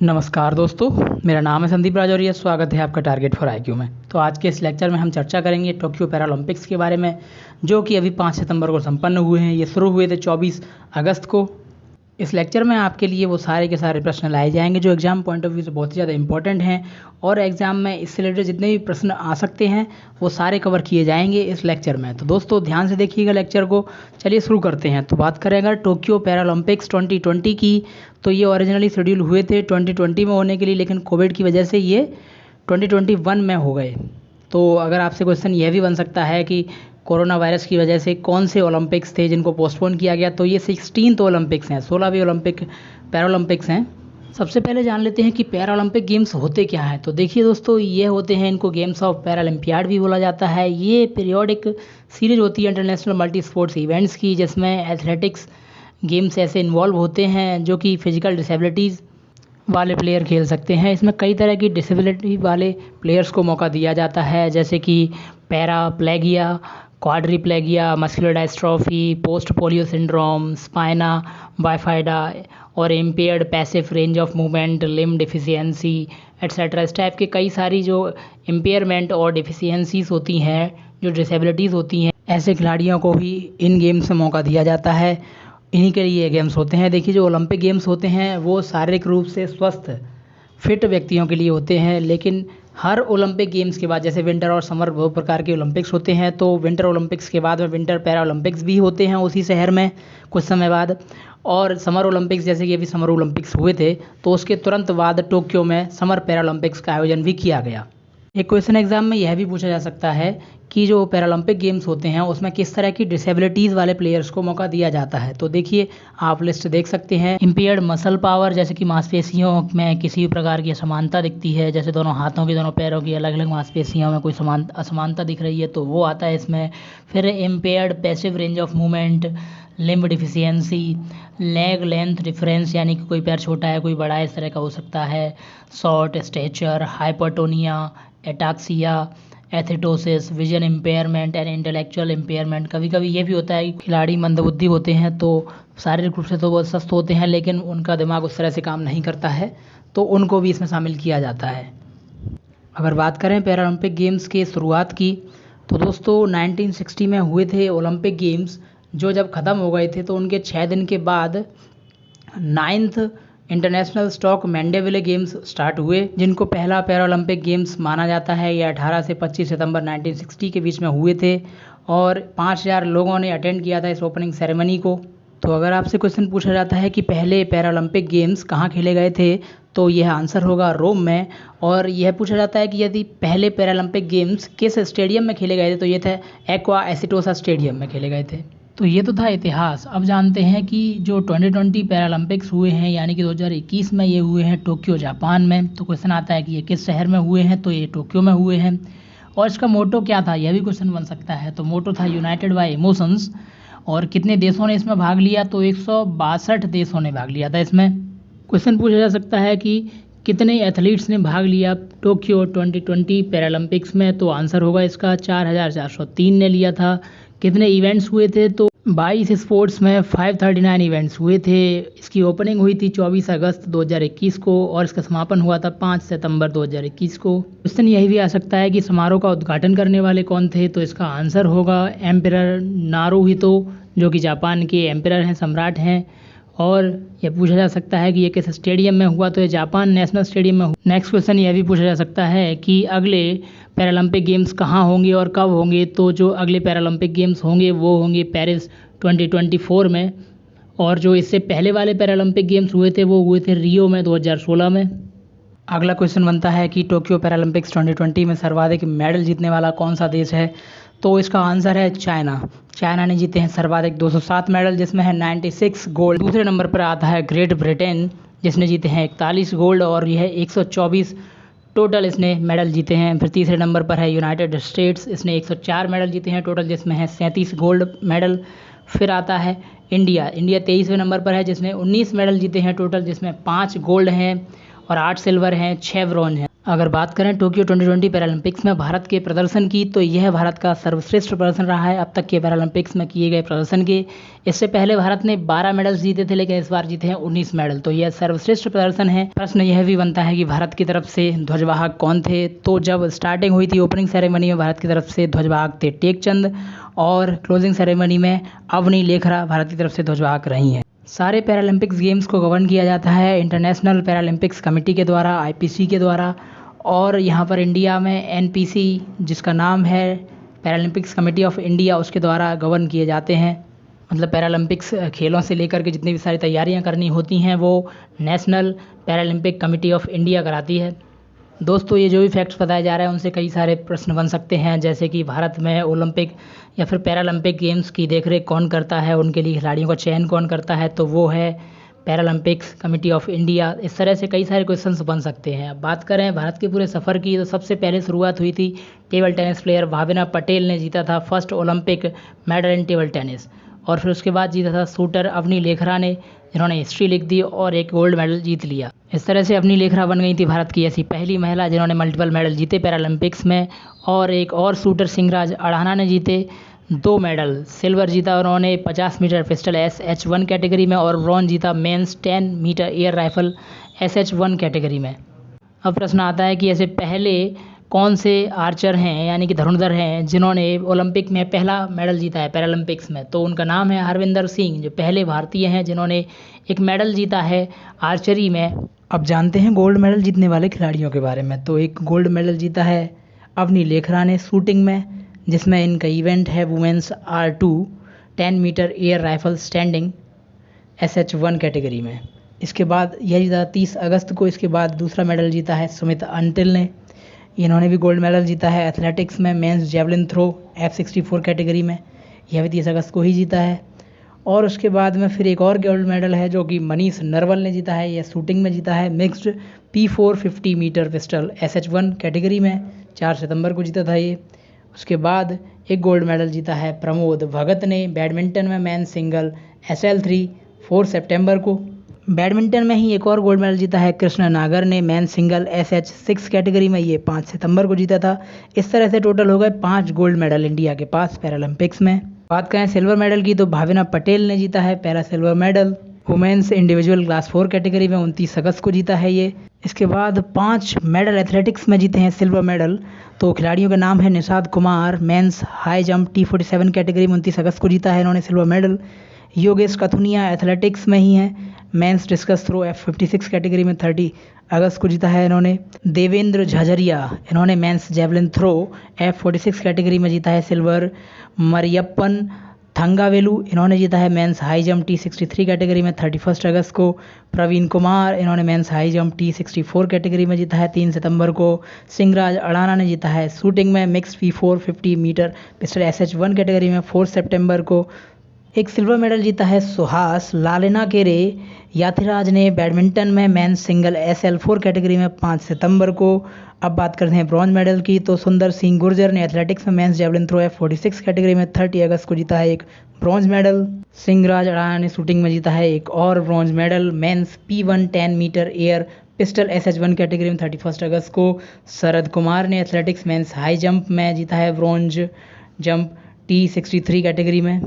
नमस्कार दोस्तों, मेरा नाम है संदीप राजौरिया। स्वागत है आपका टारगेट फॉर आईक्यू में। तो आज के इस लेक्चर में हम चर्चा करेंगे टोक्यो पैरालंपिक्स के बारे में, जो कि अभी 5 सितंबर को संपन्न हुए हैं। ये शुरू हुए थे 24 अगस्त को। इस लेक्चर में आपके लिए वो सारे के सारे प्रश्न लाए जाएंगे जो एग्जाम पॉइंट ऑफ व्यू से बहुत ही ज़्यादा इंपॉर्टेंट हैं, और एग्जाम में इससे रिलेटेड जितने भी प्रश्न आ सकते हैं वो सारे कवर किए जाएंगे इस लेक्चर में। तो दोस्तों ध्यान से देखिएगा लेक्चर को। चलिए शुरू करते हैं। तो बात करें अगर टोक्यो पैरालंपिक्स 2020 की, तो ये ओरिजिनली शेड्यूल हुए थे 2020 में होने के लिए, लेकिन कोविड की वजह से ये 2021 में हो गए। तो अगर आपसे क्वेश्चन यह भी बन सकता है कि कोरोना वायरस की वजह से कौन से ओलंपिक्स थे जिनको पोस्टपोन किया गया, तो ये 16th ओलंपिक्स हैं, 16वीं ओलंपिक पैरालंपिक्स हैं। सबसे पहले जान लेते हैं कि पैरालंपिक गेम्स होते क्या हैं। तो देखिए दोस्तों, ये होते हैं, इनको गेम्स ऑफ पैरालंपियाड भी बोला जाता है। ये पीरियोडिक सीरीज होती है इंटरनेशनल मल्टी स्पोर्ट्स इवेंट्स की, जिसमें एथलेटिक्स गेम्स ऐसे इन्वॉल्व होते हैं जो कि फिजिकल डिसेबिलिटीज़ वाले प्लेयर खेल सकते हैं। इसमें कई तरह की डिसेबिलिटी वाले प्लेयर्स को मौका दिया जाता है, जैसे कि paraplegia, quadriplegia, muscular dystrophy, post polio syndrome, spina bifida और impaired passive range of movement, limb deficiency etcetera. इस टाइप के कई सारी जो इम्पेयरमेंट और डिफिशियंसीज होती हैं, जो डिसेबिलिटीज़ होती हैं, ऐसे खिलाड़ियों को भी इन गेम्स में मौका दिया जाता है। इन्हीं के लिए ये गेम्स होते हैं। देखिए, जो ओलंपिक गेम्स होते हैं वो शारीरिक रूप से स्वस्थ फिट व्यक्तियों के लिए होते हैं, लेकिन हर ओलंपिक गेम्स के बाद, जैसे विंटर और समर दो प्रकार के ओलंपिक्स होते हैं, तो विंटर ओलंपिक्स के बाद में विंटर पैरा ओलंपिक्स भी होते हैं उसी शहर में कुछ समय बाद। और समर ओलंपिक्स, जैसे कि अभी समर ओलंपिक्स हुए थे, तो उसके तुरंत बाद टोक्यो में समर पैरा ओलंपिक्स का आयोजन भी किया गया। एक क्वेश्चन एग्जाम में यह भी पूछा जा सकता है कि जो पैरालंपिक गेम्स होते हैं उसमें किस तरह की डिसेबिलिटीज़ वाले प्लेयर्स को मौका दिया जाता है। तो देखिए, आप लिस्ट देख सकते हैं। इम्पेयर्ड मसल पावर, जैसे कि मांसपेशियों में किसी भी प्रकार की असमानता दिखती है, जैसे दोनों हाथों की, दोनों पैरों की अलग अलग मांसपेशियों में कोई असमानता दिख रही है, तो वो आता है इसमें। फिर impaired passive range of movement, limb deficiency, leg length difference, यानी कि कोई पैर छोटा है कोई बड़ा है, इस तरह का हो सकता है। Short stature, hypertonia, ataxia, athetosis, vision impairment and intellectual impairment. कभी कभी ये भी होता है कि खिलाड़ी मंदबुद्धि होते हैं, तो शारीरिक रूप से तो वो स्वस्थ होते हैं, लेकिन उनका दिमाग उस तरह से काम नहीं करता है, तो उनको भी इसमें शामिल किया जाता है। अगर बात करें पैरालंपिक गेम्स की शुरुआत की, तो दोस्तों 1960 में हुए थे ओलंपिक गेम्स, जो जब ख़त्म हो गए थे तो उनके 6 दिन के बाद 9th international stock Mandeville games start हुए, जिनको पहला पैरालंपिक गेम्स माना जाता है। ये 18 से 25 सितंबर 1960 के बीच में हुए थे, और 5000 लोगों ने अटेंड किया था इस ओपनिंग सेरेमनी को। तो अगर आपसे क्वेश्चन पूछा जाता है कि पहले पैरालंपिक गेम्स कहाँ खेले गए थे, तो यह आंसर होगा रोम में। और यह पूछा जाता है कि यदि पहले पैरालंपिक गेम्स किस स्टेडियम में खेले गए थे, तो ये थे एक्वा एसिटोसा स्टेडियम में खेले गए थे। तो ये तो था इतिहास। अब जानते हैं कि जो 2020 पैरालंपिक्स हुए हैं, यानी कि 2021 में ये हुए हैं टोक्यो जापान में। तो क्वेश्चन आता है कि ये किस शहर में हुए हैं, तो ये टोक्यो में हुए हैं। और इसका मोटो क्या था, यह भी क्वेश्चन बन सकता है। तो मोटो था यूनाइटेड बाय इमोशंस। और कितने देशों ने इसमें भाग लिया, तो 162 देशों ने भाग लिया था इसमें। क्वेश्चन पूछा जा सकता है कि कितने एथलीट्स ने भाग लिया टोक्यो 2020 पैरालंपिक्स में, तो आंसर होगा इसका 4403 ने लिया था। कितने इवेंट्स हुए थे, तो 22 स्पोर्ट्स में 539 इवेंट्स हुए थे। इसकी ओपनिंग हुई थी 24 अगस्त 2021 को, और इसका समापन हुआ था 5 सितंबर 2021 को। क्वेश्चन यही भी आ सकता है कि समारोह का उद्घाटन करने वाले कौन थे, तो इसका आंसर होगा एम्परर नारुहितो, जो कि जापान के एम्परर हैं, सम्राट हैं। और यह पूछा जा सकता है कि ये किस स्टेडियम में हुआ, तो ये जापान नेशनल स्टेडियम में हुआ। नेक्स्ट क्वेश्चन यह भी पूछा जा सकता है कि अगले पैरालंपिक गेम्स कहाँ होंगे और कब होंगे, तो जो अगले पैरालंपिक गेम्स होंगे वो होंगे पेरिस 2024 में। और जो इससे पहले वाले पैरालंपिक गेम्स हुए थे वो हुए थे रियो में 2016 में। अगला क्वेश्चन बनता है कि टोक्यो पैरालंपिक्स 2020 में सर्वाधिक मेडल जीतने वाला कौन सा देश है, तो इसका आंसर है चाइना। चाइना ने जीते हैं सर्वाधिक 207 मेडल, जिसमें है 96 गोल्ड। दूसरे नंबर पर आता है ग्रेट ब्रिटेन, जिसने जीते हैं 41 गोल्ड, और यह 124 टोटल इसने मेडल जीते हैं। फिर तीसरे नंबर पर है यूनाइटेड स्टेट्स, इसने 104 मेडल जीते हैं टोटल, जिसमें है 37 गोल्ड मेडल। फिर आता है इंडिया। इंडिया 23वें नंबर पर है, जिसने 19 मेडल जीते हैं टोटल, जिसमें 5 गोल्ड हैं। और 8 सिल्वर हैं, 6 ब्रॉन्ज हैं। अगर बात करें टोक्यो 2020 पैरालंपिक्स में भारत के प्रदर्शन की, तो यह भारत का सर्वश्रेष्ठ प्रदर्शन रहा है अब तक के पैरालंपिक्स में किए गए प्रदर्शन के। इससे पहले भारत ने 12 मेडल्स जीते थे, लेकिन इस बार जीते हैं 19 मेडल, तो यह सर्वश्रेष्ठ प्रदर्शन है। प्रश्न यह भी बनता है कि भारत की तरफ से ध्वजवाहक कौन थे। तो जब स्टार्टिंग हुई थी ओपनिंग सेरेमनी में, भारत की तरफ से ध्वजवाहक थे टेकचंद, और क्लोजिंग सेरेमनी में अवनी लेखरा भारत की तरफ से ध्वजवाहक रही हैं। सारे पैरालंपिक्स गेम्स को गवर्न किया जाता है इंटरनेशनल पैरालंपिक्स कमेटी के द्वारा, आईपीसी के द्वारा, और यहाँ पर इंडिया में एनपीसी, जिसका नाम है पैरालंपिक्स कमेटी ऑफ इंडिया, उसके द्वारा गवर्न किए जाते हैं। मतलब पैरालंपिक्स खेलों से लेकर के जितनी भी सारी तैयारियाँ करनी होती हैं वो national Paralympic committee of India कराती है। दोस्तों, ये जो भी फैक्ट्स बताए जा रहे हैं उनसे कई सारे प्रश्न बन सकते हैं, जैसे कि भारत में ओलंपिक या फिर पैरालंपिक गेम्स की देखरेख कौन करता है, उनके लिए खिलाड़ियों का चयन कौन करता है, तो वो है पैरालंपिक्स कमेटी ऑफ इंडिया। इस तरह से कई सारे क्वेश्चंस बन सकते हैं। अब बात करें भारत के पूरे सफ़र की, तो सबसे पहले शुरुआत हुई थी table tennis player Bhavina Patel ने जीता था first Olympic medal in table tennis, और फिर उसके बाद जीता था शूटर अवनी लेखरा ने, जिन्होंने हिस्ट्री लिख दी और एक गोल्ड मेडल जीत लिया। इस तरह से अवनी लेखरा बन गई थी भारत की ऐसी पहली महिला जिन्होंने मल्टीपल मेडल जीते पैरालंपिक्स में। और एक और शूटर सिंहराज अड़ाना ने जीते 2 मेडल, सिल्वर जीता उन्होंने 50 मीटर पिस्टल SH1 कैटेगरी में, और ब्रॉन्ज जीता men's 10 metre air rifle SH1 category में। अब प्रश्न आता है कि ऐसे पहले कौन से आर्चर हैं, यानी कि धनुर्धर हैं, जिन्होंने ओलंपिक में पहला मेडल जीता है पैरालंपिक्स में। तो उनका नाम है हरविंदर सिंह, जो पहले भारतीय हैं जिन्होंने एक मेडल जीता है आर्चरी में। अब जानते हैं गोल्ड मेडल जीतने वाले खिलाड़ियों के बारे में। तो एक गोल्ड मेडल जीता है अवनी लेखरा ने शूटिंग में, जिसमें इनका इवेंट है women's R2 10 metre air rifle standing SH1 category में। इसके बाद यह जीता 30 अगस्त को। इसके बाद दूसरा मेडल जीता है सुमित अंटिल ने, इन्होंने भी गोल्ड मेडल जीता है एथलेटिक्स में men's javelin throw F64 category में, यह भी 30 अगस्त को ही जीता है। और उसके बाद में फिर एक और गोल्ड मेडल है जो कि मनीष नरवल ने जीता है, यह शूटिंग में जीता है mixed P4 50 metre pistol SH1 category में, 4 सितंबर को जीता था ये। उसके बाद एक गोल्ड मेडल जीता है प्रमोद भगत ने बैडमिंटन में मेन सिंगल SL3 4 सितंबर को। बैडमिंटन में ही एक और गोल्ड मेडल जीता है कृष्ण नागर ने मेन सिंगल SH6 कैटेगरी में, ये 5 सितंबर को जीता था। इस तरह से टोटल हो गए 5 गोल्ड मेडल इंडिया के पास पैरालंपिक्स में। बात करें सिल्वर मेडल की, तो भाविना पटेल ने जीता है para silver medal women's individual class 4 category में, 29 अगस्त को जीता है ये। इसके बाद 5 मेडल एथलेटिक्स में जीते हैं सिल्वर मेडल। तो खिलाड़ियों का नाम है Nishad Kumar, men's high jump T47 category में 29 अगस्त को जीता है इन्होंने silver medal. Yogesh Kathuniya athletics में ही हैं, mains discus throw F56 category में 30 अगस्त को जीता है इन्होंने। देवेंद्र झाझरिया, इन्होंने men's javelin throw F46 category में जीता है सिल्वर। मरियप्पन थंगावेलू, इन्होंने जीता है mains high jump T63 category में 31 अगस्त को। प्रवीण कुमार, इन्होंने mains high jump T64 category में जीता है 3 सितंबर को। सिंहराज अड़ाना ने जीता है शूटिंग में mix P4 50 metre pistol SH1 category में 4 सितंबर को। एक सिल्वर मेडल जीता है सुहास लालेना केरे याथिराज ने बैडमिंटन में मेंस सिंगल SL4 कैटेगरी में 5 सितंबर को। अब बात करते हैं ब्रॉन्ज मेडल की, तो सुंदर सिंह गुर्जर ने एथलेटिक्स में men's javelin throw F46 category में 30 अगस्त को जीता है एक ब्रॉन्ज मेडल। सिंहराज अड़ाना ने शूटिंग में जीता है एक और bronze medal men's P1 10 metre air pistol SH1 category में 31 अगस्त को। शरद कुमार ने एथलेटिक्स मेंस हाई जंप में जीता है ब्रॉन्ज जंप T63 कैटेगरी में।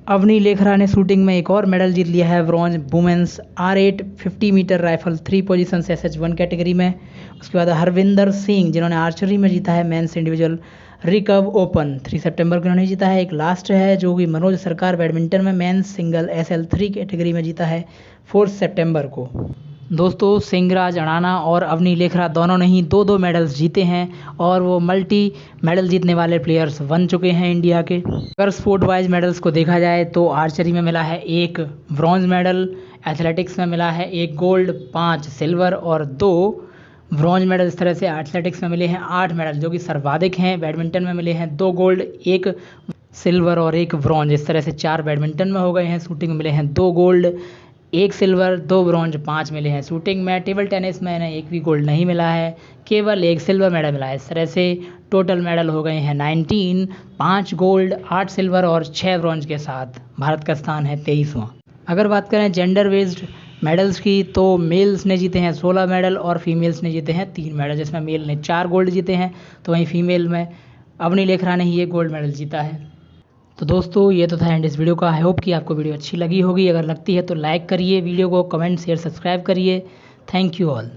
अवनी लेखरा ने शूटिंग में एक और मेडल जीत लिया है bronze women's R8 50 metre rifle 3 position SH1 category में। उसके बाद हरविंदर सिंह, जिन्होंने आर्चरी में जीता है मेंस इंडिविजुअल रिकर्व ओपन 3 सितंबर को इन्होंने जीता है। एक लास्ट है जो कि मनोज सरकार बैडमिंटन में मेंस सिंगल SL3 कैटेगरी में जीता है 4 सितंबर को। दोस्तों, सिंहराज अड़ाना और अवनी लेखरा दोनों ने ही 2-2 मेडल्स जीते हैं और वो मल्टी मेडल जीतने वाले प्लेयर्स बन चुके हैं इंडिया के। अगर स्पोर्ट वाइज मेडल्स को देखा जाए तो आर्चरी में मिला है 1 ब्रॉन्ज मेडल, एथलेटिक्स में मिला है 1 गोल्ड, 5 सिल्वर और 2 ब्रॉन्ज मेडल। इस तरह से एथलेटिक्स में मिले हैं 8 मेडल जो कि सर्वाधिक हैं। बैडमिंटन में मिले हैं 2 गोल्ड, 1 सिल्वर और 1 ब्रॉन्ज। इस तरह से 4 बैडमिंटन में हो गए हैं। शूटिंग में मिले हैं 2 गोल्ड, 1 सिल्वर, 2 ब्रॉन्ज, 5 मिले हैं शूटिंग में। टेबल टेनिस में इन्हें 1 भी गोल्ड नहीं मिला है, केवल 1 सिल्वर मेडल मिला है। इस तरह से टोटल मेडल हो गए हैं 19, 5 गोल्ड, 8 सिल्वर और 6 ब्रॉन्ज के साथ भारत का स्थान है 23वां। अगर बात करें जेंडर बेस्ड मेडल्स की तो मेल्स ने जीते हैं 16 मेडल और फीमेल्स ने जीते हैं 3 मेडल, जिसमें मेल ने 4 गोल्ड जीते हैं तो वहीं फीमेल में अवनी लेखरा ने ही ये गोल्ड मेडल जीता है। तो दोस्तों ये तो था एंड इस वीडियो का। आई होप कि आपको वीडियो अच्छी लगी होगी। अगर लगती है तो लाइक करिए वीडियो को, कमेंट शेयर सब्सक्राइब करिए। Thank you all.